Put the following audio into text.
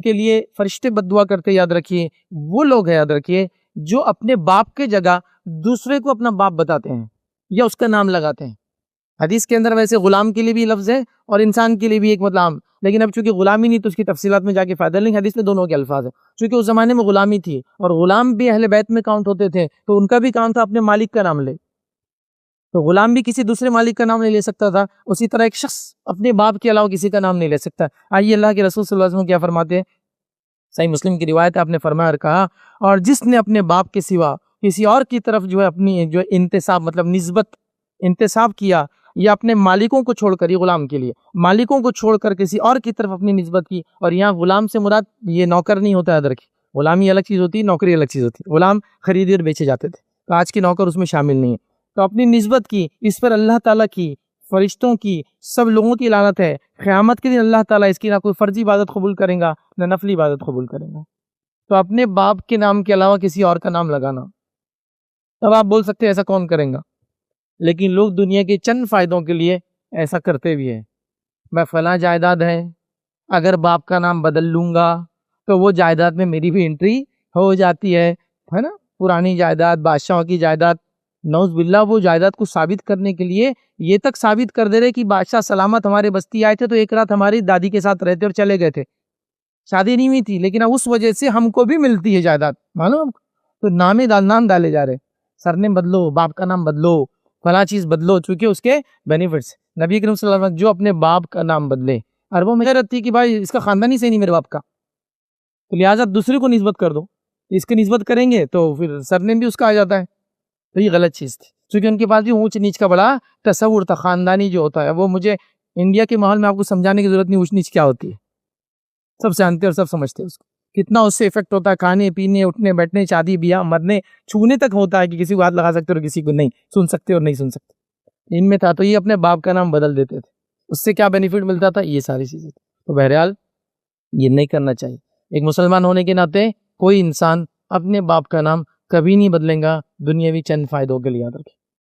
کے لیے فرشتے بد دعا کرتے یاد رکھیے، وہ لوگ ہیں یاد رکھیے جو اپنے باپ کے جگہ دوسرے کو اپنا باپ بتاتے ہیں یا اس کا نام لگاتے ہیں۔ حدیث کے اندر ویسے غلام کے لیے بھی لفظ ہے اور انسان کے لیے بھی ایک مطلب، لیکن اب چونکہ غلامی نہیں تو اس کی تفصیلات میں جا کے فائدہ نہیں، حدیث میں دونوں کے الفاظ ہیں۔ چونکہ اس زمانے میں غلامی تھی اور غلام بھی اہل بیت میں کاؤنٹ ہوتے تھے، تو ان کا بھی کام تھا اپنے مالک کا نام لے، تو غلام بھی کسی دوسرے مالک کا نام نہیں لے سکتا تھا، اسی طرح ایک شخص اپنے باپ کے علاوہ کسی کا نام نہیں لے سکتا۔ آئیے اللہ کے رسول صلی اللہ علیہ وسلم کیا فرماتے ہیں، صحیح مسلم کی روایت ہے، آپ نے فرمایا اور کہا، اور جس نے اپنے باپ کے سوا کسی اور کی طرف جو ہے اپنی جو انتساب مطلب نسبت انتساب کیا، یا اپنے مالکوں کو چھوڑ کر، یہ غلام کے لیے مالکوں کو چھوڑ کر کسی اور کی طرف اپنی نسبت کی، اور یہاں غلام سے مراد یہ نوکر نہیں ہوتا ہے، ادھر کی غلامی الگ چیز ہوتی ہے، نوکری الگ چیز ہوتی ہے۔ غلام خریدے اور بیچے جاتے تھے، تو آج کی نوکر اس میں شامل نہیں ہے۔ تو اپنی نسبت کی، اس پر اللہ تعالیٰ کی، فرشتوں کی، سب لوگوں کی لعنت ہے۔ قیامت کے دن اللہ تعالیٰ اس کی نہ کوئی فرضی عبادت قبول کرے گا نہ نفلی عبادت قبول کرے گا۔ تو اپنے باپ کے نام کے علاوہ کسی اور کا نام لگانا، تب آپ بول سکتے ہیں ایسا کون کرے گا، لیکن لوگ دنیا کے چند فائدوں کے لیے ایسا کرتے بھی ہیں۔ میں فلاں جائیداد ہے، اگر باپ کا نام بدل لوں گا تو وہ جائیداد میں میری بھی انٹری ہو جاتی ہے نا، پرانی جائیداد، بادشاہوں کی جائیداد، نعوذ باللہ۔ وہ جائیداد کو ثابت کرنے کے لیے یہ تک ثابت کر دے رہے کہ بادشاہ سلامت ہمارے بستی آئے تھے تو ایک رات ہماری دادی کے ساتھ رہتے اور چلے گئے تھے، شادی نہیں ہوئی تھی، لیکن اس وجہ سے ہم کو بھی ملتی ہے جائیداد، معلوم؟ تو نام ڈالے جا رہے، سرنیم بدلو، باپ کا نام بدلو، فلاں چیز بدلو، چونکہ اس کے بینیفٹس۔ نبی کریم صلی اللہ علیہ وسلم جو اپنے باپ کا نام بدلے، عربوں میں غیرت تھی کہ بھائی اس کا خاندان ہی صحیح نہیں میرے باپ کا، تو لہٰذا دوسرے کو نسبت کر دو، اس کی نسبت کریں گے تو پھر سرنیم بھی اس کا آ جاتا ہے، تو یہ غلط چیز تھی، کیونکہ ان کے پاس بھی اونچ نیچ کا بڑا تصور تھا، خاندانی جو ہوتا ہے وہ مجھے انڈیا کے ماحول میں آپ کو سمجھانے کی ضرورت نہیں اونچ نیچ کیا ہوتی ہے، سب جانتے اور سب سمجھتے ہیں اس کو، کتنا اس سے افیکٹ ہوتا ہے، کھانے پینے اٹھنے بیٹھنے شادی بیاہ مرنے چھونے تک ہوتا ہے کہ کسی کو ہاتھ لگا سکتے اور کسی کو نہیں، سن سکتے اور نہیں سن سکتے، ان میں تھا۔ تو یہ اپنے باپ کا نام بدل دیتے تھے، اس سے کیا بینیفٹ ملتا تھا، یہ ساری چیزیں۔ تو بہرحال یہ نہیں کرنا چاہیے۔ ایک مسلمان ہونے کے ناطے کوئی انسان اپنے باپ کا نام کبھی نہیں بدلے گا دنیاوی چند فائدوں کے لیے، یاد رکھیں۔